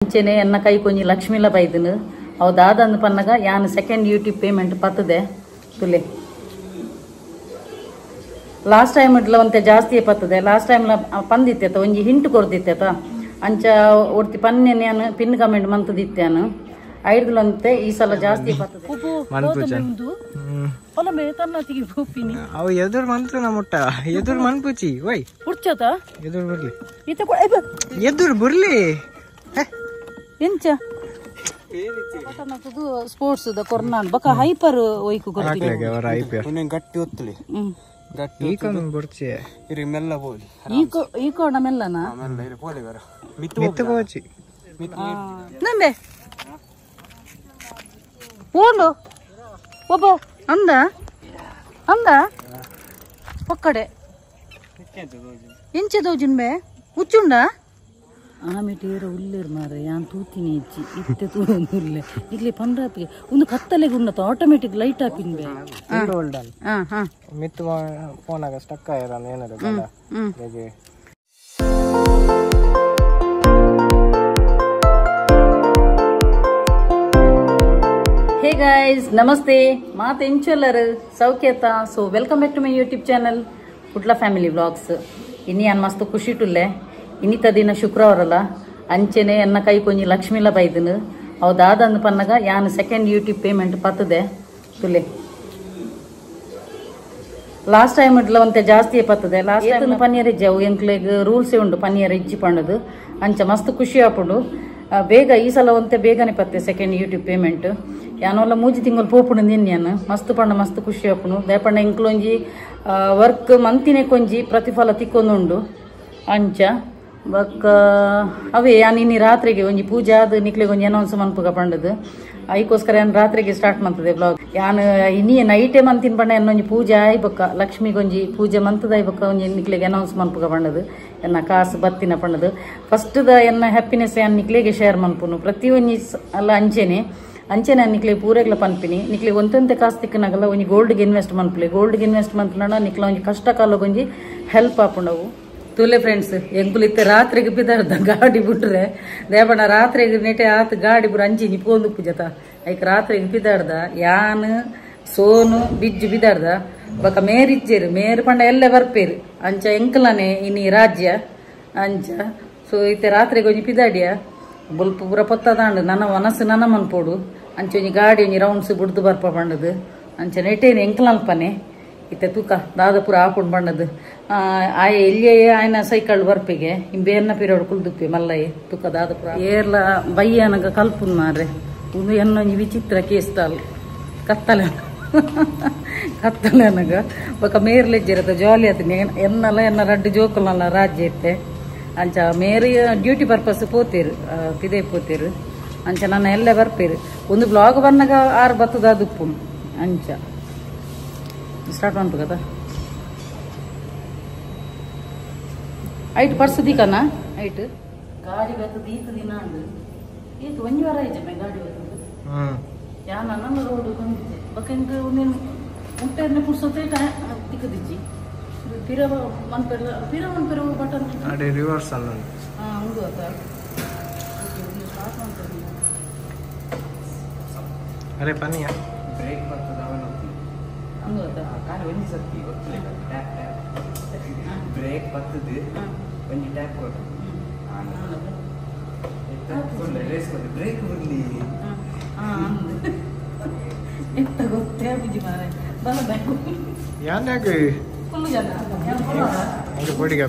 ಅಂಚೆನೆ ಎನ್ನ ಕೈ ಕೊಂಜಿ ಲಕ್ಷ್ಮಿಲ ಬೈದನು ಅವು ದಾದಂದು ಪನ್ನಗ ಯಾನ್ ಸೆಕೆಂಡ್ ಯೂಟ್ಯೂಬ್ ಪೇಮೆಂಟ್ ಪತ್ತದೆ ತುಲೆ ಲಾಸ್ಟ್ ಟೈಮ್ ಇಡ್ಲ ಒಂತೆ ಜಾಸ್ತಿ ಪತ್ತದೆ ಲಾಸ್ಟ್ ಟೈಮ್ ಪಂದಿತ್ತ ಒಂಜಿ ಹಿಂಟ್ ಕೊರ್ದಿತ್ತ ಅಂಚ ಒರ್ತಿ ಪನ್ನೆ ನಾನು ಪಿನ್ ಕಮೆಂಟ್ ಮಂತದಿತ್ತಾನು ಐಡ್ಲಂತೆ ಈ ಸಲ ಜಾಸ್ತಿ ಪತ್ತದೆ ಅವು ಎದುರು ಮಂತ್ರ ಮುಟ್ಟ ಎದುರು ಮನ್ಪುಚಿ ವೈ ಹುಡ್ಚತ ಎದುರು ಬರ್ಲಿ ಎದುರು ಬರ್ಲಿ ಎಂಚ ಸ್ಪೋರ್ಟ್ಸ್ ಕೊರ್ನಾನ್ ಬಕ ಹೈಪರ್ ಒಯ್ಕು ಗಟ್ಟಿ ಒತ್ತಲಿ ಈಕೋಣ ಮೆಲ್ಲನಾ ನಂಬೆ ಓಡು ಒಬ್ಬ ಅಂದ ಅಂದ ಒಕ್ಕಡೆ ಎಂಚೆ ದೋಜುನ್ಬೆ ಉಚ್ಚುಂಡ ಆಮೇಟೇರ ಉಲ್ಲೇರು ಮಾರೆ ಯಾನ್ ತೂತಿನಿ ಇಚ್ಚಿ ಇತ್ತೆ ತೂಲೆ ಇಲ್ಲಿ ಪಂಡ್ರಾಪಿಗೆ ಒಂದು ಕತ್ತಲೆಗೆ ಉನ್ನತ ಆಟೋಮೆಟಿಕ್ ಲೈಟ್ ಹಾಪಿನ್ಬೆ ಮಿತ್ತು ಫೋನಾಗ ಸ್ಟಕ್ ಆಗಿರಲ್ಲ ಏನಾರ ಹೇ ಗೈಸ್ ನಮಸ್ತೆ ಮಾತು ಎಂಚಲ್ಲರು ಸೌಖ್ಯತ so welcome back to my YouTube channel ಪುಟ್ಲ ಫ್ಯಾಮಿಲಿ ವ್ಲಾಗ್ಸ್ ಇನ್ನು ಯಾನ್ ಮಸ್ತ್ ಖುಷಿ ಟುಲ್ಲೆ ಇನ್ನಿತ ದಿನ ಶುಕ್ರವಾರಲ್ಲ ಅಂಚೆನೆ ಎನ್ನ ಕೈ ಕೊಂಜಿ ಲಕ್ಷ್ಮಿಲ ಬೈದನು ಅವು ದಾದಂದು ಪನ್ನಗ ಯಾನ್ ಸೆಕೆಂಡ್ ಯೂಟ್ಯೂಬ್ ಪೇಮೆಂಟ್ ಪತ್ತದೆ ತುಲೆ ಲಾಸ್ಟ್ ಟೈಮ್ ಇಡ್ಲ ಒಂತೆ ಜಾಸ್ತಿ ಪತ್ತದೆ ಲಾಸ್ಟ್ ಟೈಮ್ ಪನ್ನೀರ್ ಇಜ್ಜಿ ಅವು ಎಂಕ್ಲೆಗ್ ರೂಲ್ಸೇ ಉಂಡು ಪನ್ನೀರ್ ಇಜ್ಜಿ ಪಂಡದು ಅಂಚ ಮಸ್ತ್ ಖುಷಿ ಆಪುಂಡು ಬೇಗ ಈ ಸಲ ಒಂತೆ ಬೇಗನೆ ಪತ್ತೆ ಸೆಕೆಂಡ್ ಯೂಟ್ಯೂಬ್ ಪೇಮೆಂಟ್ ಯಾನೋಲ್ಲ ಮೂಜಿ ತಿಂಗಳು ಪೋಪುಂಡು ನಿನ್ಯಾನು ಮಸ್ತ್ ಪಂಡ ಮಸ್ತ್ ಖುಷಿ ಆಪುಂಡು ದೇಪಂಡ ಇಂಕ್ಲೊಂಜಿ ವರ್ಕ್ ಮಂತಿನೇ ಕೊಂಜಿ ಪ್ರತಿಫಲ ತಿಕ್ಕೊಂದುಂಡು ಅಂಚ ಬಕ್ಕ ಅವೇ ಯಾನಿನ್ನಿ ರಾತ್ರಿಗೆ ಒಂಜಿ ಪೂಜೆ ಆದ ನಿಕ್ಲೆಗೆ ಒಂಜಿ ಅನೌನ್ಸ್ ಮನ್ಪುಗ ಪಂಡದು ಅದಕ್ಕೋಸ್ಕರ ಏನು ರಾತ್ರಿಗೆ ಸ್ಟಾರ್ಟ್ ಮಾಡ್ತದೆ ಬ್ಲಾಗ್ ಯಾನು ಇನ್ನಿಯೇ ನೈಟೇ ಮಂತಿನ ಪಂಡ ಏನೊಂಜಿ ಪೂಜೆ ಆಯ್ಬಕ್ಕ ಲಕ್ಷ್ಮಿಗೊಂಜಿ ಪೂಜೆ ಮಂತದ ಆಯ್ಬಕ್ಕ ಒಂಜಿ ನಿಕ್ಲೆಗೆ ಅನೌನ್ಸ್ ಮನ್ಪುಗ ಪಂಡದು ಎನ್ನ ಕಾಸು ಬತ್ತಿನ ಪಂಡದು ಫಸ್ಟ್ದ ಎನ್ನ ಹ್ಯಾಪಿನೆಸ್ ಯಾನ್ ನಿಕ್ಲೆಗೆ ಶೇರ್ ಮನ್ಪುನು ಪ್ರತಿ ಒಂಜಿ ಅಲ್ಲ ಅಂಚೆನೆ ನಿಕ್ಲೆಗೆ ಪೂರೆಗ್ಲ ಪನ್ಪಿನಿ ನಿಕ್ಲೆಗೆ ಒಂತೊಂತೆ ಕಾಸು ತಿಕ್ಕನಾಗಲ್ಲ ಒಂಜಿ ಗೋಲ್ಡ್ಗೆ ಇನ್ವೆಸ್ಟ್ ಮನ್ಪುಲೆ ಗೋಲ್ಡ್ಗೆ ಇನ್ವೆಸ್ಟ್ ಮನ್ಪುನ ನಿಕ್ಲ ಒಂಜಿ ಕಷ್ಟ ಕಾಲಗೊಂಜಿ ಹೆಲ್ಪ್ ಆಪುಂಡವು ತುಲೆ ಫ್ರೆಂಡ್ಸ್ ಎಂಕುಲಿತ್ತೆ ರಾತ್ರಿಗೆ ಬಿದ್ದಾರ್ದ ಗಾಡಿ ಬಿಟ್ರೆ ದೇವಣ್ಣ ರಾತ್ರಿಗೆ ನೆಟೆ ಆತ ಗಾಡಿ ಬುರ ಅಂಚಿನಿ ಪೋಂದು ಪೂಜತ ಐಕ್ ರಾತ್ರಿಗೆ ಬಿದ್ದಾಡ್ದ ಯಾನ್ ಸೋನು ಬಿಜ್ಜು ಬಿದ್ದಾಡ್ದ ಬಕ ಮೇರಿಜ್ಜೇರು ಮೇರು ಪಂಡ ಎಲ್ಲ ಬರ್ಪೇರು ಅಂಚ ಎಂಕಲನೆ ಇನ್ನಿ ರಾಜ್ಯ ಅಂಚ ಸೊ ಇತ್ತೆ ರಾತ್ರಿಗೆ ಒಂಜಿ ಪಿದಾಡಿಯ ಬುಲ್ಪ ಪೂರ ಪೊತ್ತದಾಂಡು ನನ್ನ ಮನಸ್ಸು ನನ್ನ ಮನ್ಪೋಡು ಅಂಚ ಒಂಜಿ ಗಾಡಿ ಒಂಜಿ ರೌಂಡ್ಸ್ ಬಿಡ್ದು ಬರ್ಪ ಪಂಡದು ಅಂಚ ನೆಟೇನು ಎಂಕಲಲ್ಪನೆ ಇತ್ತೆ ತೂಕ ದಾದಪುರ ಆಪುಂಡು ಬಣ್ಣದು ಆಯ ಎಲ್ಲಿಯೇ ಆಯ್ನ ಸೈಕಲ್ ಬರ್ಪಿಗೆ ಬೇರ್ನ ಪಿರಿಯಡ್ ಕುಲ್ದುಪ್ಪಿ ಮಲ್ಲಯ್ಯ ತೂಕ ದಾದಪುರ ಏರ್ಲ ಬಯ್ಯನಗ ಕಲ್ಪುನ್ ಮಾರ್ರೆ ಒಂದು ಎನ್ನೊಂಜಿ ವಿಚಿತ್ರ ಕೇಸ್ತಾಲ್ ಕತ್ತಲೆ ಕತ್ತಲೆನಗ ಬೊಕ ಮೇರ್ಲೆಜ್ಜಿರತ್ತ ಜಾಲಿ ಆತನಿ ಎನ್ನಲ್ಲ ಎನ್ನ ರಡ್ಡು ಜೋಕುಲಲ್ಲ ರಾಜ್ಯ ಇತ್ತೆ ಅಂಚ ಮೇರಿ ಡ್ಯೂಟಿ ಪರ್ಪಸ್ ಪೋತೇರು ಪಿದೆ ಪೋತೇರು ಅಂಚ ನನ್ನ ಎಲ್ಲ ಬರ್ಪೇರು ಒಂದು ಬ್ಲಾಗ್ ಬನ್ನಗ ಆರು ಬತ್ತದ ದುಪ್ಪುನು ಅಂಚ ಸ್ಟಾರ್ಟ್ ಮಾಡ್ತು కదా ಐಟ್ ಪರ್ಸು ದಿಕನ ಐಟ್ ಗಾಡಿ ಬತ್ತು ದೀತ ದಿನ ಅಂಡು ಏತು ಒಂಜಿ ವಾರ ಐಜೆ ಗಾಡಿ ಬತ್ತು ಯಾ ನನ್ನ ರೋಡ್ ಕೊಂದಿದ್ದೆ ಬಕಂಗ ಒಂದೇನು ಮುಟ್ಟೆರ್ನೆ ಪುಡ್ಸೋತೆ ದಿಕ್ಕದಿಜ್ಜಿ ಪಿರವ ಮನ್ಪೆರ ಬಟನ್ ಅಡೆ ರಿವರ್ಸ್ ಅಲ್ಲ ಹಂಗು ಅದ ಸ್ಟಾರ್ಟ್ ಮಾಡ್ತಾರೆ ಅರೆ ಪನಿಯ ಬ್ರೇಕ್ ಬರ್ತದ ಅವನ ಹಂಗು ಅದ ಕಾರ್ ಒಂಜಿ ಸತ್ತಿ ಗೊತ್ತಿಲ್ಲ ಟ್ಯಾಪ್ ಬ್ರೇಕ್ ಬರ್ತದೆ ಒಂಜಿ ಟ್ಯಾಪ್ ಕೊಡು ರೇಸ್ ಕೊಡು ಬ್ರೇಕ್ ಬರ್ಲಿ ಎಂತ ಗೊತ್ತೇ ಬುಜ್ಜಿ ಮಾರೆ ಬಲ ಬೇಕು ಯಾಕೆ ಫುಲ್ ಜನ ಅದು ಕೊಡಿಗೆ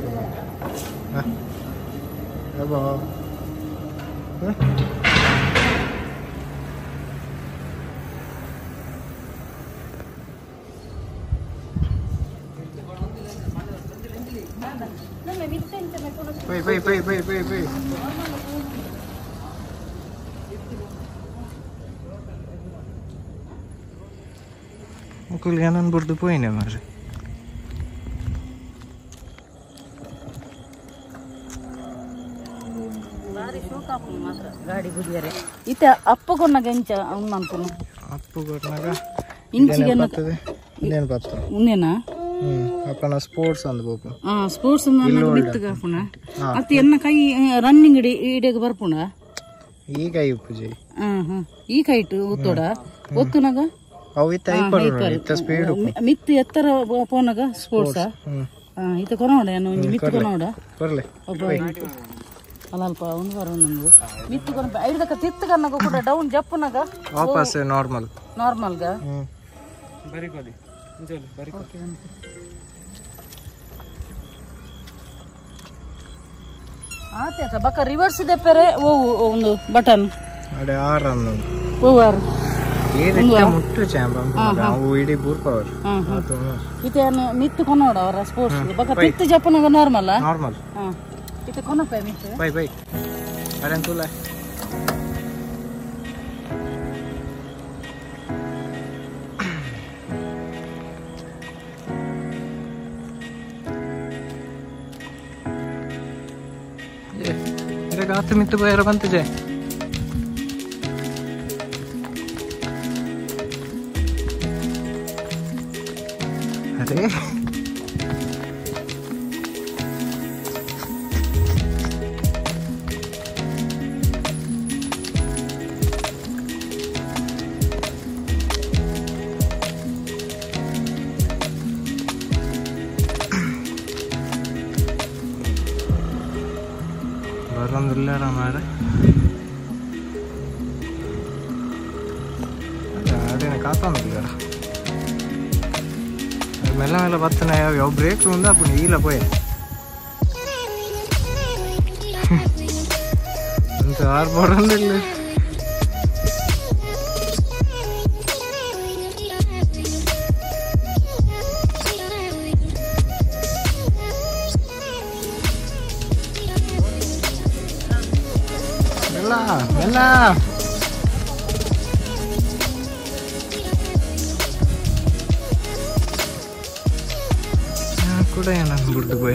ಅಬ್ಬಾ Pay. Aku lianan bordo poin ya mas. ಗಾಡಿ ಗುಡಿಯರೆ ಇತ್ತೆ ಅಪ್ಪಗೊನ್ನ ಗಂಚ ಅವ್ನು ಅನ್ಕೊನು ಅಪ್ಪಗೊನ್ನಗ ಇಂಚಿಗೆ ಇನ್ನೇನು ಬತ್ತ ಉನ್ನೇನಾ ಅಪ್ಪನ ಸ್ಪೋರ್ಟ್ಸ್ ಅಂದ್ ಬೋಪು ಸ್ಪೋರ್ಟ್ಸ್ ಮಿತ್ತಗ ಪುನ ಅತಿ ಎನ್ನ ಕೈ ರನ್ನಿಂಗ್ ಇಡೆಗೆ ಬರ್ಪುಣ ಈಗ ಪೂಜೆ ಈ ಕೈಟ್ ಒತ್ತೋಡ ಒತ್ತುನಾಗ ಅವು ಇತ್ತ ಸ್ಪೀಡ್ ಮಿತ್ತು ಎತ್ತರ ಪೋನಾಗ ಸ್ಪೋರ್ಟ್ಸ್ ಇತ್ತ ಕೊನೋಡ ಮಿತ್ತು ಕೊನೋಡ ಬರ್ಲೆ ಅಲ್ಪ ಒಂದು ಬರೋ ನಂದು ಮಿತ್ತು ಕೊನ ಐದಕ್ಕ ತಿತ್ತು ಕನ್ನಗ ಕೂಡ ಡೌನ್ ಜಪ್ಪನಾಗ ವಾಪಸ್ ನಾರ್ಮಲ್ಗ ಬರಿಕೋಲಿ ಬರಿಕೋಲಿ ಆತ ಬಕ್ಕ ರಿವರ್ಸ್ ಇದೆ ಪೆರೆ ಒಂದು ಬಟನ್ ಅಡೆ ಆರನ್ನು ಓವರ್ ಮುಟ್ಟು ಚಾಂಬ ಇಡೀ ಬೂರ್ ಪವರ್ ಇತೇನು ಮಿತ್ತು ಕೊನೋಡ ಅವರ ಸ್ಪೋರ್ಟ್ಸ್ ಬಕ್ಕ ತಿತ್ತು ಜಪ್ಪನಾಗ ನಾರ್ಮಲ್ ಇತ ಕೊನಪೆ ಮಿತ್ತು ಬೈ ಅರೆನ್ ತುಲ गात मित्त पोयर बंत जे अरे ಬರಂದಿಲ್ಲ ಮಾರೆ ಅದೇನ ಕಾತಂದಿಲ್ಲ ಮೆಲ್ಲ ಮೆಲ್ಲ ಬತ್ತನ ಯಾವ ಬ್ರೇಕ್ ಉಂದ ಅಪ್ಪನ ಈಲ ಪೋಯ್ ಅಂತ ಆರು ಬರಂದಿಲ್ಲ Bella. Aku dah yang nak berdua.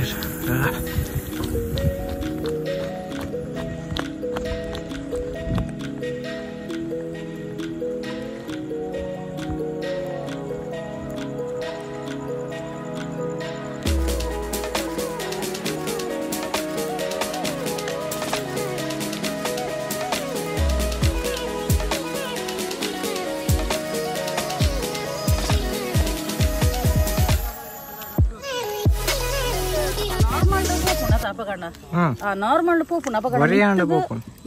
Normal ಪೋಪುನ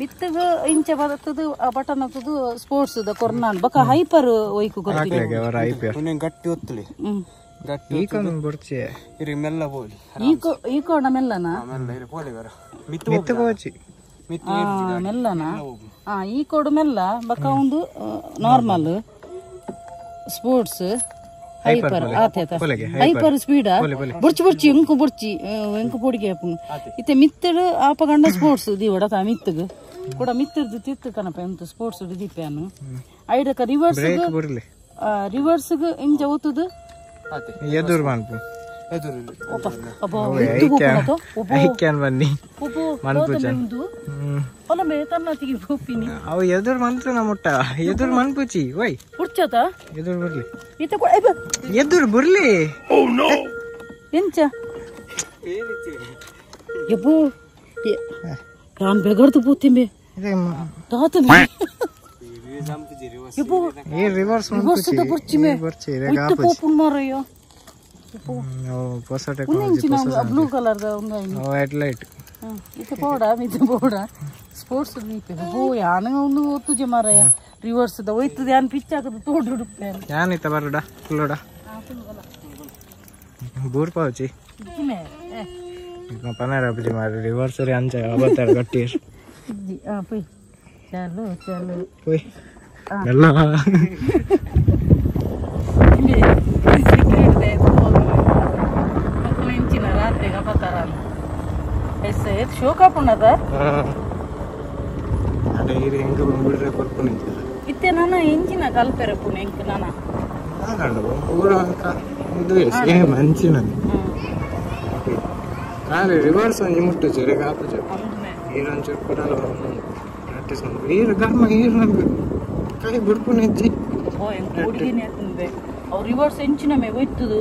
ಮಿತ್ತಗ ಇಂಚ ಬರ್ತದ ಬಟನ್ ಆಗ್ತದ ಸ್ಪೋರ್ಟ್ಸ್ ದ ಕೊರ್ನಾನ್ ಬಕ ಹೈಪರ್ ಒಯ್ಕು ಗಟ್ಟಿ ಒತ್ತಲಿ ಈಕೋಣ ಮೆಲ್ಲನ ಮೆಲ್ಲನ ಈ ಕೋಡು ಮೆಲ್ಲ ಬಕ ಒಂದು normal sports hyper hyper speed ಬುರ್ಚಿ ಎಂಕು ಪೊಡಿಗೆ ಇತ್ತೆ ಮಿತ್ತಡು ಆಪಗಂಡ ಸ್ಪೋರ್ಟ್ಸ್ ದಿವಡ ತಾ ಮಿತ್ತಗ ಕೂಡ ಮಿತ್ತರ್ದು ತಿತ್ತು ಕನಪ ಎಂತ ಸ್ಪೋರ್ಟ್ಸ್ ದಿಪ್ಯಾನು ಐಡಕ ರಿವರ್ಸ್ ಇಂಚ ಓತುದು ಎದುರು ಮಾಡ್ಬು ಅವು ಎದುರು ಮಂತ್ರ ನಮ್ಮುಟ್ಟ ಎದುರು ಮನ್ಪುಚಿ ವೈ ಹುಡ್ಚತ ಎದುರು ಬರ್ಲಿ ಎದುರು ಬರ್ಲಿ ಎಂಚ ಎಬ್ಬು ನಾನು ಬೆಗರ್ದು ಪೂತಿಂಬೆ ತಾತಮೆ ಎಬ್ಬು ರಿವರ್ಸ್ ದ ಬುರ್ಚಿಮೆ ಇತ್ತು ಪೋಪುನ್ ಮಾರಯ್ಯ ಬ್ಲೂ ಕಲರ್ ಲೈಟ್ ಇದು ಪೌಡ ಮಿದು ಪೌಡ ಸ್ಪೋರ್ಟ್ಸ್ ಓ ಯಾನ ಒಂದು ತುಜೆ ಮಾರಯ್ಯ ರಿವರ್ಸ್ ದ ಒಯ್ತದ ಯಾನ್ ಪಿಚ್ ಹಾಕದು ತೋಡು ಹುಡುಕ್ತೆ ಯಾನ್ ಇತ್ತ ಬರಡ ಫುಲ್ಲೋಡ ಬೂರ್ ಪಾವಚಿ ಪನಾರ ಅಪ್ಪಜಿ ಮಾರಿ ರಿವರ್ಸ್ ರೆ ಅಂಚ ಅವತಾರ ಗಟ್ಟಿ ಪೋಯ್ ಚಾಲು ಪೋಯ್ ಎಲ್ಲ ಶೋಕಾಪುಣದ ಇತ್ತೆ ನಾನ ಎಂಚಿನ ಕಲ್ಪೆರ ಪುಣ ಎಂಕ್ ನಾನ ರಿವರ್ಸ್ ಒಂಜಿ ಮುಟ್ಟು ಚೇರೆ ಕಾಪುಜ ಈರಂಚೂರು ಕೊಡಲ್ಲ ಪ್ರಾಕ್ಟೀಸ್ ಮಾಡಿ ಈರು ಗರ್ಮ ಈರು ಕೈ ಬಿಡ್ಪುಣ ಹೆಚ್ಚಿ ಹುಡುಗಿನೇ ಅವ್ರು ರಿವರ್ಸ್ ಎಂಚಿನ ಮೇ ಒಯ್ತದು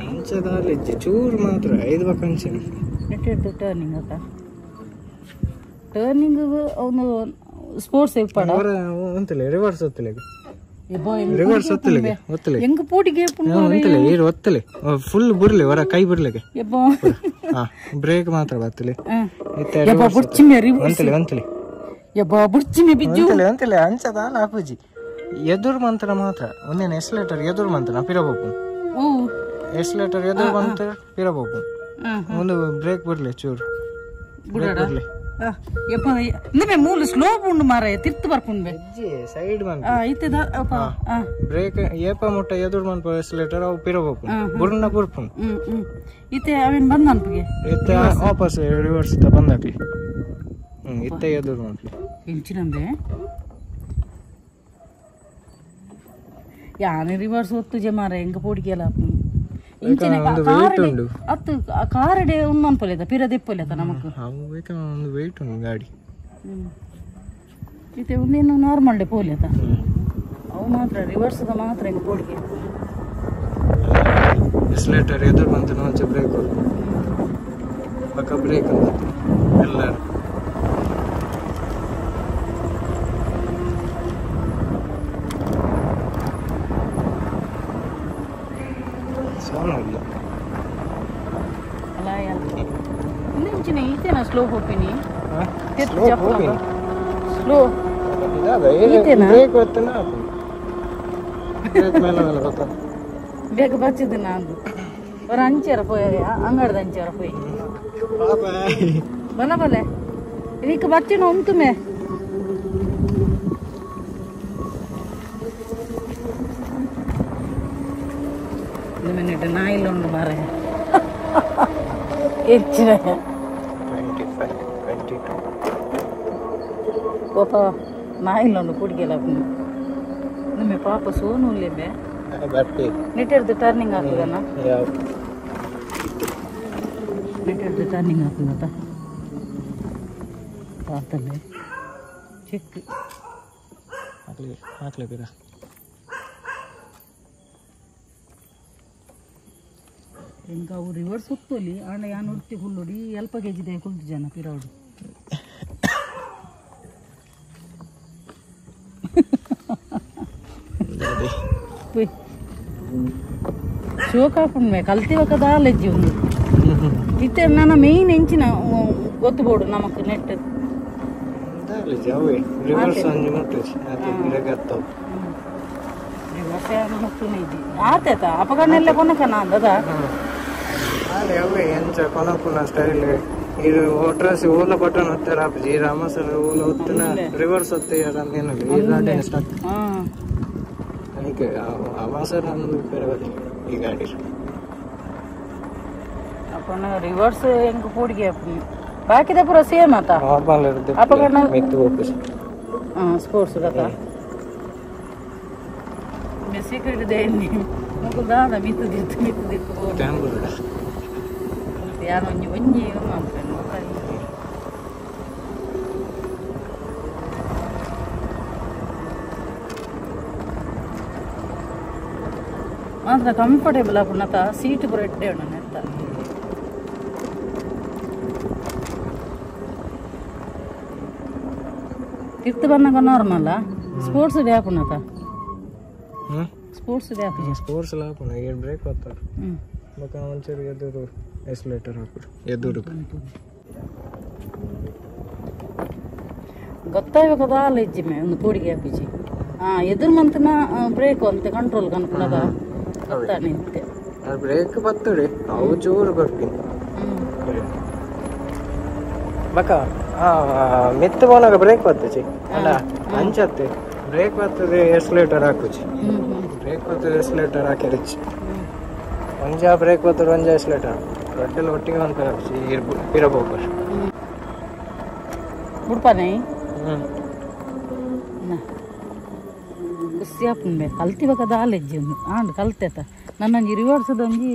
ಇಂಚದಾಲ ಚೂರು ಮಾತ್ರ 5 ಕಂಚಿನ ಟರ್ನಿಂಗ್ ಅತ್ತ ಟರ್ನಿಂಗ್ ಅವನು ಸ್ಪೋರ್ಟ್ಸ್ ಇಪ್ಪಡ ಅಂತಲೇ ರಿವರ್ಸ್ ಒತ್ತಲೆ ಎಬ್ಬೋ ರಿವರ್ಸ್ ಒತ್ತಲೆ ಒತ್ತಲೆ ಹೆಂಗ್ ಪೋಟಿಗೆ ಅಂತಲೇ ಏರು ಒತ್ತಲೆ ಫುಲ್ ಬುರ್ಲಿ ಹೊರ ಕೈ ಬಿಡ್ಲಿಕ್ಕೆ ಎಬ್ಬೋ ಹಾ ಬ್ರೇಕ್ ಮಾತ್ರ ಬತ್ತಲೆ ಎಬ್ಬೋ ಬುರ್ಚಿಮೆ ರಿವರ್ಸ್ ಅಂತಲೇ ಅಂತಲೇ ಎಬ್ಬೋ ಬುರ್ಚಿಮೆ ಬಿಜ್ಜು ಅಂತಲೇ ಅಂತಲೇ ಅಂಚದ ಅಪ್ಪಾಜಿ ಎದುರು ಮಂತ್ರ ಮಾತ್ರ ಒಂದೇನು ಎಸ್ಲೇಟರ್ ಎದುರು ಮಂತ್ರ ಪಿರಬೇಕು ಎಸ್ಲೇಟರ್ ಎದುರು ಮಂತ್ರ ಪಿರಬೇಕು ಒಂದು ಬ್ರೇಕ್ ಬಿಡ್ಲಿ ಚೂರು ಬಿಡ್ಲಿ ಯಪ್ಪ ನಿಮ್ಮೆ ಮೂಲ ಸ್ಲೋಪ್ ಉಂಡು ಮಾರಾಯ ತಿರ್ತು ಬರ್ಪುಂಡು ಸೈಡ್ ಮಂತ್ ಐತದ ಬ್ರೇಕ್ ಏಪ ಮುಟ್ಟ ಎದುರು ಮಂತ್ ಎಸ್ಲೇಟರ್ ಅವು ಪಿರಬೇಕು ಬುರ್ನ ಬುರ್ಪುಂಡು ಇತ್ತೆ ಅವೇನ್ ಬಂದ ಅನ್ಪಿಗೆ ಇತ್ತೆ ವಾಪಸ್ ರಿವರ್ಸ್ ಬಂದಾಕ್ಲಿ ಇತ್ತೆ ಎದುರು ಮಂತ್ ಇಂಚಿನಂದೆ ಯಾನೆ ರಿವರ್ಸ್ ಒತ್ತು ಮಾರ ಹೆಂಗ ಪೋಡಿಗೆಲ್ಲ ಇಂಚಿನ ಅತ್ತು ಕಾರಡೆ ಉನ್ನೊಂದು ಪಿರದೆಪ್ಪಲೇತ ನಮಕ್ ಒಂದು ವೆಯ್ಟ್ ಉಂಟು ಗಾಡಿ ಇತ್ತೆ ಒಂದೇನು ನಾರ್ಮಲ್ ಡೇ ಪೋಲೇತ ಅವು ಮಾತ್ರ ರಿವರ್ಸ್ ಮಾತ್ರ ಹೆಂಗ ಪೋಡಿಗೆ ಎಸ್ಲೇಟರ್ ಎದುರು ಬಂತು ನೋಚ ಬ್ರೇಕ್ ಪಕ್ಕ ಬ್ರೇಕ್ ಎಲ್ಲರೂ ಇಂಚಿನ ಈತೇನಾ ಸ್ಲೋ ಹೋಗ್ತೀನಿ ಸ್ಲೋ ಬೇಗ ಬಚ್ಚಿದ್ದು ನಾನು ஒரு 5 போய் ಅಂಗಡದ 5 போய் ಬಲ ಬಲೆ ಇದಕ್ಕೆ ಬಚ್ಚಿನ ಉಂಟುಮೆ ನಿಮ್ಮನೆ ನಾಯಿಲ್ಲ ಉಂಟು ಮಾರೆ ಹೆಚ್ಚಿನ ಪಾಪ ನಾಯಿಲ್ಲ ಉಂಟು ಕುಡಿಗೆಲ್ಲ ನಿಮ್ಮ ಪಾಪ ಸೋನು ಇಲ್ಲೇಮೆ ನೆಟ್ಟಿರ್ದು ಟರ್ನಿಂಗ್ ಆಗ್ತದಣ್ಣ ನೆಟ್ಟಿರ್ದು ಟರ್ನಿಂಗ್ ಆಗ್ತದತ್ತ ಪಾತಲ್ಲೇ ಚಿಕ್ಕ ಹಾಕ್ಲೇ ಬೇಡ ಹೆಂಗ ಅವು ರಿವರ್ಸ್ ಹೊತ್ತೋಲಿ ಆಂಡ ಯಾನು ಹೊರ್ತಿ ಹುಲ್ಲೊಡಿ ಅಲ್ಪ ಕೆಜಿದೆ ಕುಲ್ತು ಜನ ಪಿರೌಡು ಶೋಕ್ ಹಾಕೊಂಡ್ಮೆ ಕಲ್ತಿವಕ್ಕ ದಾಲೆಜ್ಜಿ ಒಂದು ಇತ್ತೆ ನನ್ನ ಮೇಯ್ನ್ ಎಂಚಿನ ಗೊತ್ತುಬೋಡು ನಮಕ್ ನೆಟ್ ಆತೇತ ಅಪಘಾತ ಕೊನಕನ ಅಂದದ ಎಂಚ ಕೊನಕುನ ಸ್ಟೈಲ್ ಇದು ಒಟ್ರಾಸಿ ಓಲ ಬಟನ್ ಹೊತ್ತಾರ ಅಪ್ಪಾಜಿ ರಾಮಸರ ಓಲ ಹೊತ್ತಿನ ರಿವರ್ಸ್ ಹೊತ್ತೆಯಾರ ಏನಲ್ಲ ಈ ಗಾಡಿ ಸ್ಟಾಕ್ ಅದಕ್ಕೆ ಆವಾಸರ ಅನ್ನೋದು ಬೇರೆ ಈ ಗಾಡಿ ಅಪ್ಪನ ರಿವರ್ಸ್ ಹೆಂಗ ಕೂಡಿಗೆ ಬಾಕಿದ ಪೂರ ಸೇಮ್ ಆತ ಅಪಘಾತ ಮಿತ್ತು ವಾಪಸ್ ಸ್ಪೋರ್ಟ್ಸ್ ಗತ ಸೀಕ್ರೆಟ್ ಇದೆ ಮುಗುದಾದ ಮಿತ್ತು ಯಾರು ಒಂಜಿ ಒಂಜಿ ಮಾತ್ರ ಕಂಫರ್ಟೇಬಲ್ ಆಪುಣತ ಸೀಟ್ ಪೂರ ಇಟ್ಟೆ ಉಂಡ ನೆತ್ತ ತಿರ್ತು ಬನ್ನಗ ನಾರ್ಮಲ್ ಸ್ಪೋರ್ಟ್ಸ್ ಡೇ ಆಪುಣತ ಸ್ಪೋರ್ಟ್ಸ್ ಡೇ ಆಪು ಸ್ಪೋರ್ಟ್ಸ್ ಲ ಆಪುಣ ಏರ್ ಬ್ರೇಕ್ ಹೊತ್ತಾರ ಬಕ ಒಂಚೂರು ಎದುರು ಎಸ್ಲೇಟರ್ ಹಾಕುಡು ಎದುರು ಗೊತ್ತಾಯ್ಬೇಕದ ಅಲ್ಲೆಜ್ಜಿಮೆ ಒಂದು ಕೂಡಿಗೆ ಹಾಪಿಜಿ ಎದುರು ಮಂತನ ಬ್ರೇಕ್ ಅಂತ ಕಂಟ್ರೋಲ್ ಕನ್ಪುಣದ ಗೊತ್ತಾ ನಿಂತೆ ಬ್ರೇಕ್ ಬರ್ತದೆ ಅವು ಚೂರು ಬರ್ತೀನಿ ಬಕ ಮೆತ್ತು ಬೋನಾಗ ಬ್ರೇಕ್ ಬರ್ತಚಿ ಅಲ್ಲ ಅಂಚತ್ತೆ ಬ್ರೇಕ್ ಬರ್ತದೆ ಎಸ್ಲೇಟರ್ ಹಾಕುಚಿ ಬ್ರೇಕ್ ಬರ್ತದೆ ಎಸ್ಲೇಟರ್ ಹಾಕಿರಿಚಿ ಒಂಜ ಬ್ರೇಕ್ ಬರ್ತದೆ ಒಂಜ ಎಸ್ಲೇಟರ್ ರಡ್ಡೆಲ್ಲ ಒಟ್ಟಿಗೆ ಅಂತ ಹಾಕುಚಿ ಇರಬೇಕು ಬಿಡ್ಪಾನೆ ಖುಷಿ ಆಪುಂಡೆ ಕಲ್ತಿಬೇಕದ ಆಲೆಜ್ಜಿ ಒಂದು ಆಂಡ್ ಕಲ್ತೇತ ನನ್ನಂಜಿ ರಿವರ್ಸದೊಂಜಿ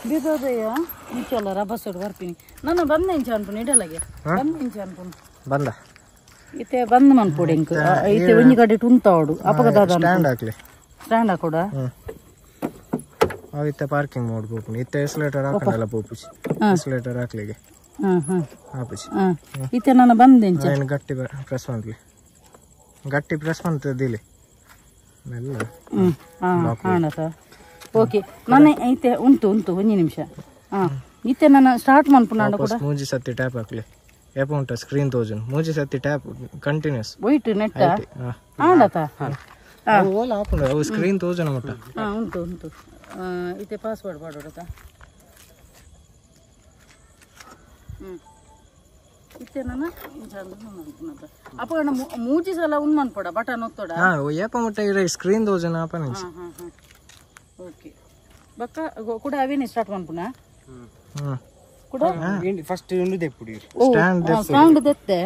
ಬಿದ್ದೋದಯ್ಯ ಮುಂಚೆಲ್ಲ ರಬಸೋಡು ಬರ್ತೀನಿ ನಾನು ಬಂದೆ ಇಂಚ ಅನ್ಪುಣ್ ಇಡಲಗೆ ಬಂದೆ ಇಂಚ ಅನ್ಪುಣ್ ಬಂದ ಇತ್ತೆ ಬಂದ್ ಮನ್ಪುಡು ಇಂಕ ಇತ್ತೆ ಒಂಜಿ ಕಡೆ ಉಂತಾವಡು ಅಪಘಾತ ಸ್ಟ್ಯಾಂಡ್ ಹಾಕ್ಲಿ ಸ್ಟ್ಯಾಂಡ್ ಹಾಕೋಡ ಅವಿತ್ತೆ ಪಾರ್ಕಿಂಗ್ ಮಾಡ್ಬೇಕು ಇತ್ತೆ ಎಸ್ಲೇಟರ್ ಹಾಕಲ್ಲ ಪೋಪುಚಿ ಎಸ್ಲೇಟರ್ ಹಾಕ್ಲಿಗೆ ಆಪುಜಿ ಇತ್ತೆ ನಾನು ಬಂದೆಂಚ ಏನು ಗಟ್ಟಿ ಪ್ರೆಸ್ ಮಾಡ್ಲಿ ಗಟ್ಟಿ ಪ್ರೆಸ್ ಮಾಡ್ತದಿಲ್ಲಿ ಮೆಲ್ಲ ಕಾಣತ ಓಕೆ ನಾನು ಐತೆ ಉಂಟು ಒಂದು ನಿಮಿಷ ಇತ್ತೆ ನಾನು ಸ್ಟಾರ್ಟ್ ಮಾಡ್ಪುನಾಡ ಕೂಡ ಮೂಜಿ ಸತಿ ಟ್ಯಾಪ್ ಹಾಕ್ಲಿ ಏಪ ಉಂಟ ಸ್ಕ್ರೀನ್ ತೋಜನ್ ಮೂಜಿ ಸತಿ ಟ್ಯಾಪ್ ಕಂಟಿನ್ಯೂಸ್ ವೈಟ್ ನೆಟ್ ಆಂಡತ ಓಲ ಹಾಕೊಂಡು ಅವು ಸ್ಕ್ರೀನ್ ತೋಜನ ಮಟ್ಟ ಉಂಟು ಇತ್ತೆ ಪಾಸ್ವರ್ಡ್ ಮಾಡೋಡತ ಇತ್ತೆ ನಾನು ಅಪ್ಪ ಮೂಜಿ ಸಲ ಉನ್ ಮಾಡ್ಪಡ ಬಟನ್ ಒತ್ತೋಡ ಏಪ ಮುಟ್ಟ ಇರ ಸ್ಕ್ರೀನ್ ತೋಜನ ಅಪ್ಪ ನಿಂಚ ಓಕೆ ಬಕ್ಕ ಕೂಡ ಅವೇನೆ ಸ್ಟಾರ್ಟ್ ಮಾಡ್ಪುನಾ ಕೂಡ ಫಸ್ಟ್ ಇಂದು ದೆಪ್ಪುಡಿ ಸ್ಟ್ಯಾಂಡ್ ದೆತ್ತೆ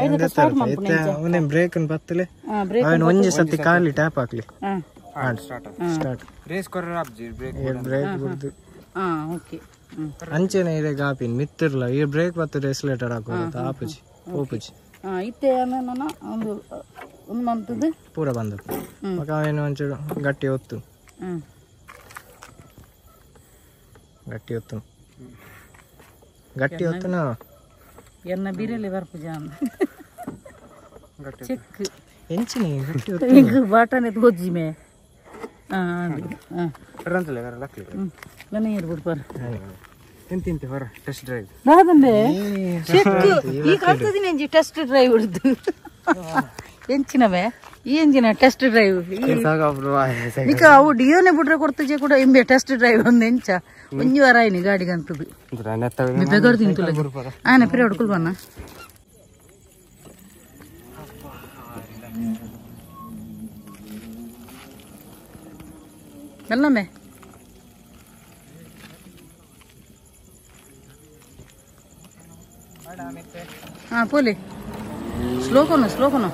ಐದಕ್ಕೆ ಸ್ಟಾರ್ಟ್ ಮಾಡ್ಪುನಾ ಒಂದೇ ಬ್ರೇಕ್ ಅನ್ನು ಬತ್ತಲೆ ಅವನು ಒಂಜಿ ಸತಿ ಕಾಲಿ ಟ್ಯಾಪ್ ಹಾಕ್ಲಿ ಸ್ಟಾರ್ಟ್ ರೇಸ್ ಕೊರ ಅಬ್ಜಿ ಬ್ರೇಕ್ ಬ್ರೇಕ್ ಬಿಡ್ದು ಓಕೆ ಅಂಚೆನೆ ಇದೆ ಗಾಪಿನ್ ಮಿತ್ತಿರ್ಲ ಈ ಬ್ರೇಕ್ ಬತ್ತು ರೆಸ್ಲೇಟರ್ ಹಾಕೋದು ಆಪುಜಿ ಓಪುಜಿ ಇತ್ತೆ ನಾನು ಒಂದು ಮಂತದ್ದು ಪೂರ ಬಂದ ಮಗ ಅವೇನು ಒಂಚೂರು ಗಟ್ಟಿ ಹೊತ್ತು ಗಟ್ಟಿ ಹೊತ್ತುನ ಎನ್ನ ಬೀರಲಿ ಬರ್ಪು ಜಾನ್ ಚೆಕ್ ಎಂಚಿನಿ ಗಟ್ಟಿ ಹೊತ್ತು ಬಾಟನೆ ತೋಜಿ ಮೇ ರಂತಲೆ ವರ ಲಕ್ಲಿ ನನಗೆ ಇರ್ಬಿಡು ಬರ ಎಂತಿಂತೆ ಹೊರ ಟೆಸ್ಟ್ ಡ್ರೈವ್ ರಾದಂಬೆ ಚೆಕ್ ಈಗ ಆಗ್ತದಿನಿ ಎಂಜಿ ಟೆಸ್ಟ್ ಡ್ರೈವ್ ಹಿಡ್ದು ಎಂಚಿನವೇ ಈ ಎಂಜಿನ ಟೆಸ್ಟ್ ಡ್ರೈವ್ ಈಗ ಅವು ಡಿಯೋನೆ ಬಿಟ್ರೆ ಕೊಡ್ತಜೆ ಕೂಡ ಇಂಬೆ ಟೆಸ್ಟ್ ಡ್ರೈವ್ ಒಂದು ಎಂಚ ಒಂಜಿ ವಾರ ಆಯ್ನಿ ಗಾಡಿಗಂತದ್ದು ಬೆಗರ್ ತಿಂತುಲ ಆನೆ ಪಿರಿ ಹೊಡ್ಕೊಲ್ ಬನ್ನ ಎಲ್ಲಮ್ಮೆ పోలే స్లో కొను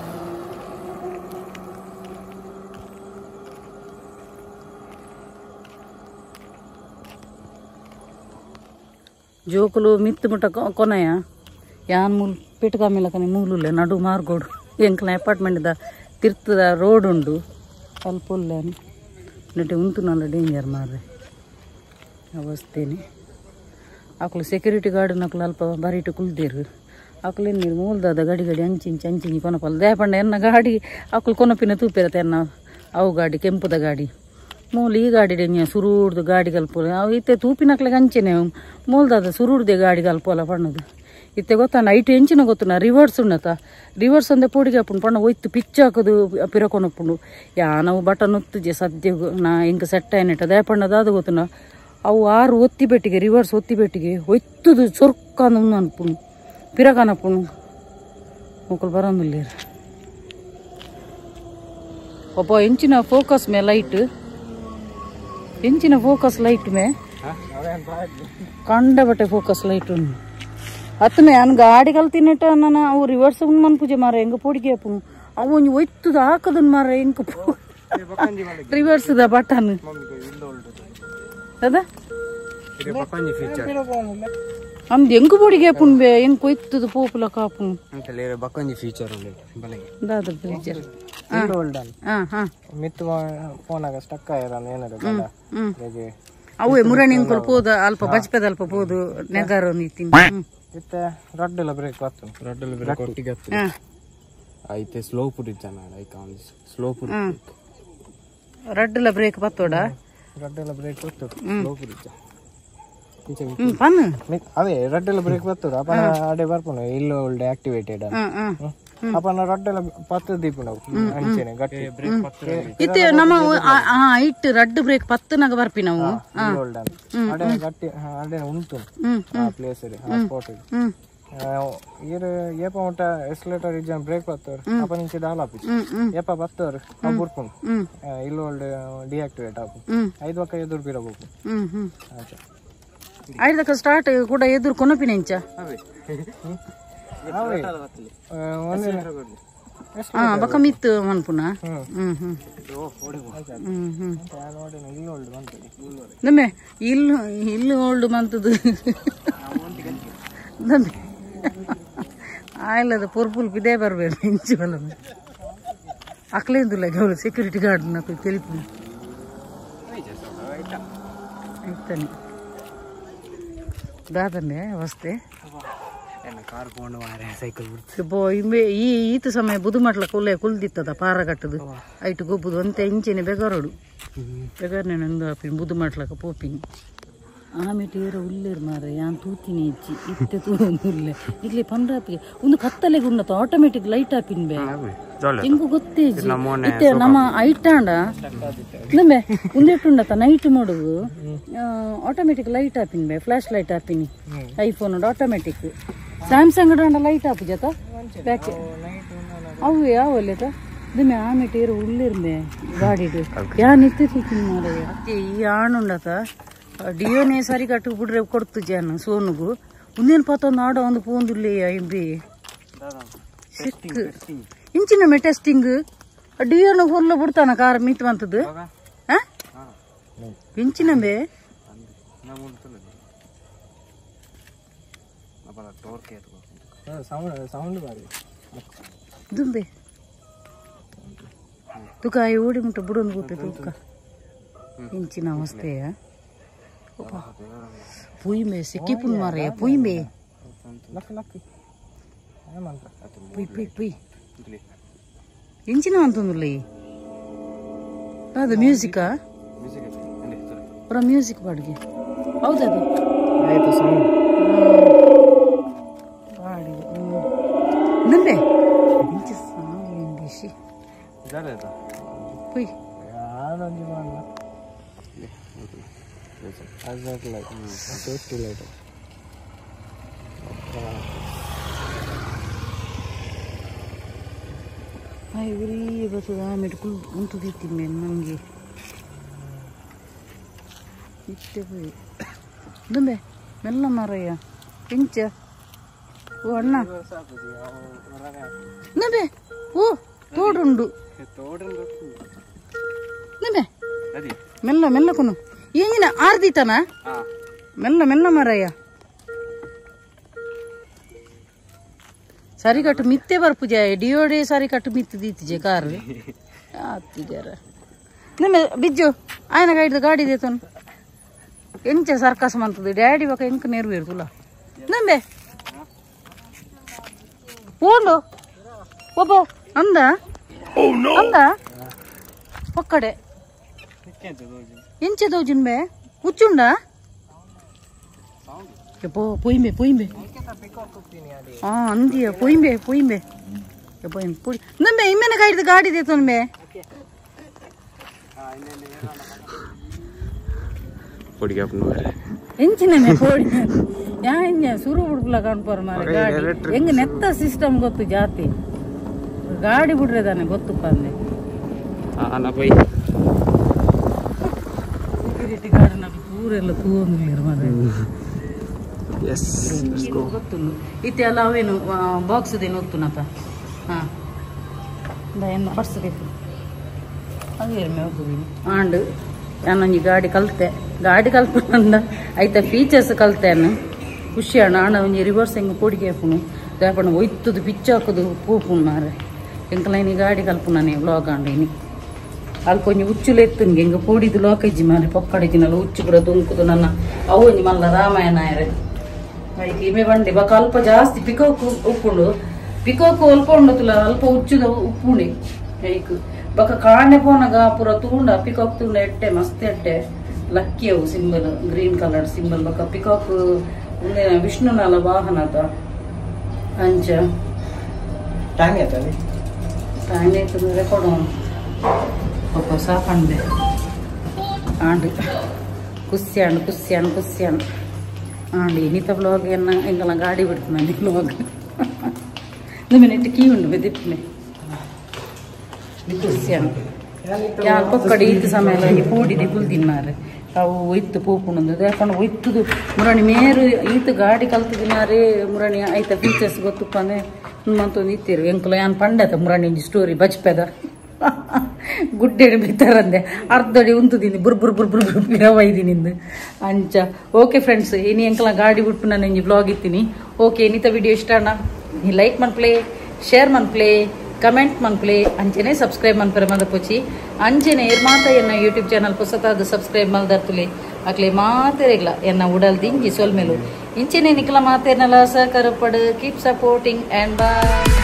జోకులు మిత్తు ముట్ట కొనయ యాన్ మూలు పెట్టుగా మిలకని మూలులే నడు మార్గోడు ఎంకల అపార్ట్మెంట్ ದ ತಿರ್ತದ ರೋಡ್ ಉಂಡು ಅಲ್ಪೊಲ್ಲೆ ನೆಟ್ಟೆ ಉಂಟುನಲ್ಲ ಡೇಂಜರ್ ಮಾರ್ರೆ ಅವಸ್ಥೆನೆ ಅಕ್ಕಳು ಸೆಕ್ಯೂರಿಟಿ ಗಾರ್ಡ್ ನಕ್ಕಲು ಅಲ್ಪ ಬರೀಟು ಕುಲ್ದೇರು ಅಕ್ಕಳು ನೀರು ಮೂಲ್ದಾದ ಗಡಿ ಅಂಚಿಂಚಿ ಕೊನಪಲ್ಲ ದೇಪಂಡ ಎನ್ನ ಗಾಡಿ ಅಕ್ಕಳು ಕೊನಪಿನ ತೂಪಿರತ್ತೆ ಎನ್ನ ಅವು ಗಾಡಿ ಕೆಂಪುದ ಗಾಡಿ ಮೂಲ ಈ ಗಾಡಿ ಡೆಂಜ ಸುರೂಡ್ದು ಗಾಡಿ ಕಲ್ಪೋಲ ಅವು ಇತ್ತೆ ತೂಪಿನಕ್ಲೆಗೆ ಅಂಚೆನೆ ಮೂಲ್ದಾದ ಸುರೂಡ್ದೆ ಗಾಡಿ ಕಲ್ಪೋಲ ಪಣ್ಣದು ಇತ್ತೆ ಗೊತ್ತ ನೈಟ್ ಎಂಚಿನ ಗೊತ್ತುನ ರಿವರ್ಸ್ ಉಣ್ಣತ ರಿವರ್ಸ್ ಅಂದೆ ಪೋಡಿಗೆ ಅಪ್ಪುಂಡು ಪಣ್ಣ ಒಯ್ತು ಪಿಚ್ ಹಾಕೋದು ಪಿರಕೊನಪ್ಪುಂಡು ನಾವು ಬಟನ್ ಒತ್ತುಜೆ ಸದ್ಯ ನಾ ಹಿಂಗೆ ಸೆಟ್ ಏನಿಟ್ಟ ದೇಪಣ್ಣದ ಅದು ಗೊತ್ತುನ ಅವು 6 ಒತ್ತಿ ಬೆಟ್ಟಿಗೆ ರಿವರ್ಸ್ ಒತ್ತಿ ಬೆಟ್ಟಿಗೆ ಒಯ್ತುದು ಚೊರ್ಕಾನ ಅನ್ಪುಣು ಪಿರಕನಪ್ಪುಣು ಮಕ್ಕಳು ಬರೋದಿಲ್ಲ ಒಬ್ಬ ಎಂಚಿನ ಫೋಕಸ್ ಮೇ ಲೈಟ್ ಎಂಚಿನ ಫೋಕಸ್ ಲೈಟ್ ಮೇ ಕಂಡ ಬಟ್ಟೆ ಫೋಕಸ್ ಲೈಟ್ ಉಂಡು ಹತ್ತು ಮೇ ಅನ್ ಗಾಡಿ ಕಲ್ತಿನಿಟ್ಟ ನಾನು ಅವು ರಿವರ್ಸ್ ಮನ್ ಪೂಜೆ ಮಾರ ಹೆಂಗ ಪೋಡಿಗೆ ಅಪ್ಪು ಅವು ಒಂಜಿ ಒಯ್ತುದು ಹಾಕದನ್ ಮಾರ ಹೆಂಗ ರಿವರ್ಸ್ದ ಬಟನ್ ಅದ ಅಂದ್ ಹೆಂಗ ಪೋಡಿಗೆ ಅಪ್ಪುನ್ಬೆ ಹೆಂಗ್ ಕೊಯ್ತದ ಪೋಪುಲ ಕಾಪು ಬಕ್ಕೊಂಜಿ ಫೀಚರ್ ದಾದ ಫೀಚರ್ ಮಿತ್ತು ಫೋನಾಗ ಸ್ಟಕ್ ಆಗಿರೋದು ಏನಾದ್ರು ಅವೇ ಮುರಣಿ ಪೋದ ಅಲ್ಪ ಬಜ್ಪೆದ ಅಲ್ಪ ಪೋದು ನೆಗಾರ ನೀತಿ ಇತ್ತೆ ರಡ್ಡೆಲ್ಲ ಬ್ರೇಕ್ ಬರ್ತದೆ ರಡ್ಡೆಲ್ಲ ಬ್ರೇಕ್ ಒಟ್ಟಿಗೆ ಐತೆ ಸ್ಲೋ ಪುಡಿದ್ದಾನ ಲೈಕ್ ಅವನು ಸ್ಲೋ ಪುಡಿ ರಡ್ಡೆಲ್ಲ ಬ್ರೇಕ್ ಬತ್ತೋಡ ರಡ್ಡೆಲ್ಲ ಬ್ರೇಕ್ ಬರ್ತದೆ ಸ್ಲೋ ಪುಡಿದ್ದ ಪನ್ ಅವೇ ರಡ್ಡೆಲ್ಲ ಬ್ರೇಕ್ ಬರ್ತದೆ ಅಪ್ಪನ ಅಡೆ ಬರ್ಪುನ ಇಲ್ಲೋ ಒಳ್ಳೆ ಆಕ್ಟಿವೇಟೆಡ್ ಅಪ್ಪನ ರಡ್ಡೆಲ್ಲ ಪತ್ತು ದೀಪು ನಾವು ಅಂಚೆನೆ ಗಟ್ಟಿ ಬ್ರೇಕ್ ಪತ್ತು ಇತ್ತೆ ನಮ್ಮ ಇಟ್ಟು ರಡ್ಡು ಬ್ರೇಕ್ ಪತ್ತನಾಗ ಬರ್ಪಿ ನಾವು ಅಡೆ ಗಟ್ಟಿ ಅಡೆ ಉಂಟು ಆ ಪ್ಲೇಸ್ ಆ ಸ್ಪಾಟ್ ಇರು ಏಪ ಮುಟ್ಟ ಎಸ್ಲೇಟರ್ ಇಜ್ಜ ಬ್ರೇಕ್ ಬರ್ತವ್ರು ಅಪ್ಪ ನಿಂಚೆ ದಾಲ್ ಹಾಪಿಸ್ ಏಪ ಬರ್ತವ್ರು ಅವ್ ಬಿಡ್ಕೊಂಡು ಇಲ್ಲ ಒಳ್ಳೆ ಡಿಆಕ್ಟಿವೇಟ್ ಹಾಕು 5 ಪಕ್ಕ ಎದುರು ಬೀರಬೇಕು ಐದಕ್ಕ ಸ್ಟಾರ್ಟ್ ಕೂಡ ಎದುರು ಕೊನಪಿನ ಇಂಚ ಬಕ್ಕ ಮಿತ್ತು ಮನ್ಪುನ ನಮ್ಮೆ ಇಲ್ಲಿ ಓಲ್ಡ್ ಮಂತದು ಆಯ್ಲದ ಪುರ್ಪುಲ್ ಪಿದೇ ಬರ್ಬೇಕು ಇಂಚು ಬಲ ಅಕ್ಲೇಂದುಲ್ಲ ಅವಳು ಸೆಕ್ಯೂರಿಟಿ ಗಾರ್ಡ್ నాకు తెలిపి ಆಯ್ತಾನೆ ದಾದನೆ ಅವಸ್ಥೆ ಕಾರ್ ಕೊಂಡು ಮಾರೆ ಸೈಕಲ್ ಈತ ಸಮಯ ಬುದು ಮಟ್ಲ ಕುಲ್ದಿತ್ತದ ಪಾರಗಟ್ಟದು ಐಟು ಗೊಬ್ಬುದು ಅಂತ ಇಂಚಿನ ಬೆಗರೋಡು ಬೆಗರ್ನೆ ನಂದು ಆಪಿನ ಬುದು ಮಟ್ಲಕ ಪೋಪಿನಿ ಆಮೇಲೆ ಏರ ಉಳ್ಳೇರು ಮಾರೆ ಯಾನ್ ತೂತಿನಿ ಹೆಚ್ಚಿ ಇತ್ತೆ ತೂಂದುಲ್ಲೆ ಇಡ್ಲಿ ಪಂಡ್ರಾಪಿಗೆ ಒಂದು ಕತ್ತಲೆಗೆ ಉನ್ನತ ಆಟೋಮೆಟಿಕ್ ಲೈಟ್ ಆಪಿನ್ ಬೇ ಹೆಂಗು ಗೊತ್ತೇಜಿ ಇತ್ತೆ ನಮ್ಮ ಐಟಾಂಡ ನಮ್ಮೆ ಉಂದೆಟ್ಟುಂಡತ ನೈಟ್ ಮಾಡುದು ಆಟೋಮೆಟಿಕ್ ಲೈಟ್ ಆಪಿನ್ ಬೇ ಫ್ಲಾಶ್ ಲೈಟ್ ಆಪಿನಿ ಐಫೋನ್ ಆಟೋಮೆಟಿಕ್ ಸ್ಯಾಮ್ಸಂಗ್ ಡಾಂಡ ಲೈಟ್ ಆಪು ಜತ ಬ್ಯಾಕ್ ಅವು ಯಾವಲ್ಲೇತ ದಿಮ್ಮೆ ಆಮೇಲೆ ಏರ ಉಳ್ಳೇರ್ಮೆ ಗಾಡಿಡು ಯಾ ನಿತ್ಯ ತಿಂತೀನಿ ಮಾರೆ ಅತ್ತೆ ಈ ಆಣುಂಡತ ಡಿಯೋನೇ ಸರಿ ಕಟ್ಟು ಬಿಡ್ರೆ ಕೊಡ್ತು ಜನ ಸೋನುಗು ಮುಂದೇನು ಪಾತ ಆಡ ಒಂದು ಪೋಂದುಲ್ಲೆ ಎಂಬಿ ಸಿಕ್ ಇಂಚಿನ ಮೆ ಟೆಸ್ಟಿಂಗ್ ಡಿಯೋನ ಹೊಲ್ಲ ಬಿಡ್ತಾನ ಕಾರ್ ಮಿತ್ ಬಂತದ್ದು ಇಂಚಿನ ಮೇ ದುಂಬೆ ತುಕ ಓಡಿ ಮುಟ್ಟ ಬಿಡೊಂದು ಗೊತ್ತೆ ತುಕ ಇಂಚಿನ ಅವಸ್ಥೆಯ ಪುಯ್ಮೆ ಸಿಕ್ಕಿಪುನ್ ಮಾರೆ ಪುಯ್ಮೆ ಪುಯ್ ಇಂಚಿನ ಅಂತಂದುಲ್ಲ ಅದು ಮ್ಯೂಸಿಕಾ ಅವರ ಮ್ಯೂಸಿಕ್ ಬಾಡಿಗೆ ಹೌದದು ಬಾಡಿಗೆ ನಂಬೆ ಇಂಚಿ ಸಾಂಗಿಸಿ ಪುಯ್ ಉರಿ ಬರ್ತದ ಆಮೇಲೆ ಕುಲ್ ಉಂಟು ತಿಂತೀನಿ ನನಗೆ ಇತ್ತೆ ಹೋಯ್ ದುಂಬೆ ಮೆಲ್ಲ ಮಾರಯ್ಯ ಇಂಚ ಓ ಅಣ್ಣ ದುಂಬೆ ಓ ತೋಡುಂಡು ದುಂಬೆ ಮೆಲ್ಲ ಮೆಲ್ಲ ಕೊನು ಏನಿನ ಆರ್ದಿತನ ಮೆಲ್ಲ ಮೆಲ್ಲ ಮಾರಯ್ಯ ಸರಿ ಕಟ್ಟು ಮಿತ್ತೆ ಬರ್ಪುಜ ಡಿಯೋಡೆ ಸರಿ ಕಟ್ಟು ಮಿತ್ತು ದೀತಿಜೆ ಕಾರ್ ಆತಿಜಾರ ನಿಮ್ಮ ಬಿಜ್ಜು ಆಯ್ನ ಗಾಡಿದ ಗಾಡಿ ದೇತನು ಎಂಚ ಸರ್ಕಸ್ ಮಂತದ್ದು ಡ್ಯಾಡಿ ಬಕ ಎಂಕ ನೆರವೇರು ತುಲ ನಂಬೆ ಓಡು ಒಬ್ಬ ಅಂದ ಅಂದ ಒಕ್ಕಡೆ ಎಂಚೆ ದೋಜುನ್ ಬೇ ಉಚ್ಚುಂಡ పొయ్యింబే పొయ్యింబే అందియా పొయ్యింబే పొయ్యింబే పొడి నమ్మే ఇమ్మేన గాడి ಗಾಡಿ ದೇತೊನ್ಬೆ పొడి కాపును ಎಂಚಿನಮೆ పొడి ಯಾ ಎಂಜ ಸುರು ಬುಡ್ಲ ಕಾಣ್ಪಾರ ಮಾರೆ ಗಾಡಿ ಹೆಂಗ ನೆತ್ತ ಸಿಸ್ಟಮ್ ಗೊತ್ತು ಜಾತಿ ಗಾಡಿ ಬಿಡ್ರೆದಾನೆ ಗೊತ್ತುಪ್ಪ ಅಂದೆ ಅಣ್ಣ ಪೈ ಸೆಕ್ಯೂರಿಟಿ ಗಾರ್ಡ್ ನಮಗೆ ಪೂರೆಲ್ಲ ತೂಂದಿಲ್ಲ ಮಾರೆ ಎಸ್ ಲೆಟ್ಸ್ ಗೋ ಗೊತ್ತುಂಡು ಇತ್ತೆ ಎಲ್ಲ ಅವೇನು ಬಾಕ್ಸ್ ದೇನು ಹೋಗ್ತುನಪ್ಪ ಹಾಂ ಏನು ಪರ್ಸ್ ಬೇಕು ಅವೇನು ಹೋಗ್ಬೋದು ಆಂಡ್ ನಾನು ಗಾಡಿ ಕಲ್ಪಂಡ ಆಯ್ತಾ ಫೀಚರ್ಸ್ ಕಲ್ತೇನು ಖುಷಿ ಅಣ್ಣ ಅಣ್ಣ ಒಂಜಿ ರಿವರ್ಸ್ ಹೆಂಗೆ ಪೋಡಿಗೆ ಹಾಪುನು ದಾಪಣ್ಣ ಒಯ್ತದು ಪಿಚ್ಚ ಹಾಕೋದು ಪೂಪುನ್ ಮಾರೆ ಎಂಕಲೈನಿ ಗಾಡಿ ಕಲ್ಪುನಾನೆ ವ್ಲಾಗ್ ಆಂಡಿನಿ ಅಲ್ಲಿ ಕೊಂಚ ಉಚ್ಚುಲು ಎತ್ತುನ್ಗೆ ಹೆಂಗೆ ಪೋಡಿದು ಲೋಕಜ್ಜಿ ಮಾರೆ ಪೊಕ್ಕಡಿಜಿನಲ್ಲ ಉಚ್ಚು ಬುರ ದುಂಕುದು ನನ್ನ ಅವೊಂಜಿ ಮಲ್ಲ ರಾಮಾಯಣ ಆಯ್ರೆ ಅದಕ್ಕೆ ಇಮೆ ಬಂಡೆ ಬಕ ಅಲ್ಪ ಜಾಸ್ತಿ ಪಿಕೋಕು ಉಪ್ಪುಂಡು ಪಿಕೋಕು ಅಲ್ಪ ಉಂಡತುಲ ಅಲ್ಪ ಉಚ್ಚುದ ಉಪ್ಪುಂಡಿ ಐಕ್ ಬಕ ಕಾಣೆ ಪೋನಗ ಪೂರ ತೂಂಡ ಪಿಕಾಕ್ ತೂಂಡ ಎಟ್ಟೆ ಮಸ್ತ್ ಎಟ್ಟೆ ಲಕ್ಕಿ ಅವು ಸಿಂಬಲ್ ಗ್ರೀನ್ ಕಲರ್ ಸಿಂಬಲ್ ಬಕ ಪಿಕಾಕ್ ಉಂದಿನ ವಿಷ್ಣುನಲ ವಾಹನದ ಅಂಚ ಟೈಮ್ ಆಯ್ತದೆ ಟೈಮ್ ಆಯ್ತದ ರೆಕಾರ್ಡ್ ಪಾಪ ಸಾಕಂಡೆ ಆಂಡ್ ಕುಸ್ಯಾಣ್ ಆಂಡಿ ನೀತ ಬ್ಲಾಗ್ ಎಂಗಲ ಗಾಡಿ ಬಿಡ್ತು ನಾನು ಬ್ಲಾಗ್ ನಿಮ್ಮ ನೆಟ್ಟು ಕೀ ಉಂಡು ಬೆದಿಪ್ಪನೆ ಕುಸ್ಯಾಣ್ ಯಾ ಪೊಕ್ಕಡಿ ಈತ ಸಮಯ ಪೂಡಿದೆ ಕುಲ್ದಿನಾರೆ ಅವು ಒಯ್ತು ಪೂಪುಣದು ಯಾಕಂಡು ಒಯ್ತುದು ಮುರಣಿ ಮೇರು ಈತ ಗಾಡಿ ಕಲ್ತದಿನಾರೆ ಮುರಣಿ ಆಯ್ತ ಫೀಚರ್ಸ್ ಗೊತ್ತಪ್ಪ ಅಂದ್ರೆ ನಿಮ್ಮಂತೊಂದು ಇತ್ತೀರು ಎಂಕಲ ಯಾನ್ ಪಂಡತ ಮುರಣಿ ಸ್ಟೋರಿ ಬಚ್ಪೆದ ಗುಡ್ಡೆಡು ಬಿತ್ತಾರಂದೆ ಅರ್ಧಡಿ ಉಂತುದಿನಿ ಬುರ್ ವೈದಿನಿಂದ ಅಂಚ ಓಕೆ ಫ್ರೆಂಡ್ಸ್ ಇನಿ ಎಂಕಲ ಗಾಡಿ ಬಿಟ್ಟು ನಾನು ಇಂಜಿ ಬ್ಲಾಗ್ ಇತ್ತೀನಿ ಓಕೆ ಇನ್ನಿತ ವಿಡಿಯೋ ಇಷ್ಟ ಅಣ್ಣ ನೀ ಲೈಕ್ ಮನ್ಪ್ಲೇ ಶೇರ್ ಮನ್ಪ್ಲೇ ಕಮೆಂಟ್ ಮನ್ಪ್ಲೇ ಅಂಚೆನೆ ಸಬ್ಸ್ಕ್ರೈಬ್ ಮನ್ಪರೆ ಮದ ಪೋಚಿ ಅಂಚೆನೆ ಮಾತ ಎನ್ನ ಯೂಟ್ಯೂಬ್ ಚಾನಲ್ ಹೊಸತಾದ ಸಬ್ಸ್ಕ್ರೈಬ್ ಮಲ್ದರ್ತುಲೆ ಅಕ್ಲೆ ಮಾತೆರೆಗ್ಲ ಎನ್ನ ಉಡಲ್ ದಿಂಜಿ ಸೊಲ್ಮೆಲು ಇಂಚೆನೆ ನಿಕ್ಲ ಮಾತೆರ್ನಲ ಸಹಕಾರ ಪಡು ಕೀಪ್ ಸಪೋರ್ಟಿಂಗ್ ಅಂಡ್ ಬಾಯ್.